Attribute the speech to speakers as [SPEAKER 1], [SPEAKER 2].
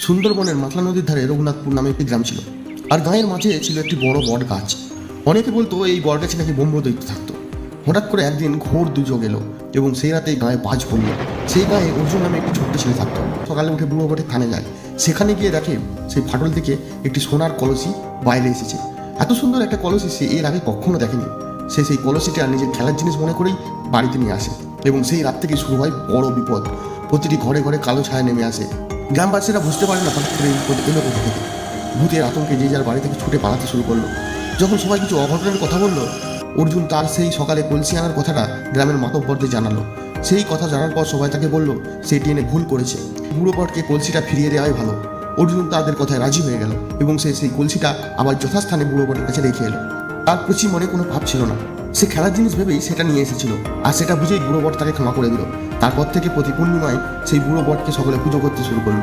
[SPEAKER 1] সুন্দরবনের মাতলা নদীর ধারে রঘুনাথপুর নামে একটি গ্রাম ছিল। আর গাঁয়ের মাঝে ছিল একটি বড় বট গাছ। অনেকে বলতো এই বট গাছে নাকি ব্রহ্মদৈত্য থাকতো। হঠাৎ করে একদিন ঘোর দুর্যোগ এলো এবং সেই রাতেই গায়ে বাজ পড়ল। সেই গায়ে অর্জুন নামে একটি ছোট্ট ছেলে থাকতো। সকালে উঠে বুড়ো বটের থানে যায়। সেখানে গিয়ে দেখে সেই ফাটল থেকে একটি সোনার কলসি বাইরে এসেছে। এত সুন্দর একটা কলসি সে এর আগে কখনো দেখেনি। সে সেই কলসিটা নিজের খেলার জিনিস মনে করেই বাড়িতে নিয়ে আসে এবং সেই রাত থেকে শুরু হয় বড় বিপদ। প্রতিটি ঘরে ঘরে কালো ছায়া নেমে আসে। গ্রামবাসীরা বুঝতে পারে না হঠাৎ করে এই বিপদ এলো কোথা থেকে। ভূতের আতঙ্কে যে যার বাড়ি থেকে ছুটে পালাতে শুরু করলো। যখন সবাই কিছু অঘটনের কথা বললো, অর্জুন তার সেই সকালে কলসি আনার কথাটা গ্রামের মাতব্বরদের জানালো। সেই কথা জানার পর সবাই তাকে বলল সেটি এনে ভুল করেছে, বুড়ো বটকে কলসিটা ফিরিয়ে দেওয়াই ভালো। অর্জুন তাদের কথায় রাজি হয়ে গেল এবং সে সেই কলসিটা আবার যথাস্থানে বুড়ো বটের কাছে রেখে এলো। তার কুচি মনে কোনো ভাব ছিল না। সে খেলার জিনিস ভেবেই সেটা নিয়ে এসেছিল, আর সেটা বুঝেই বুড়ো বট তাকে ক্ষমা করে দিল। তারপর থেকে প্রতি পূর্ণিমায় সেই বুড়ো বটকে সকলে পুজো করতে শুরু করলো।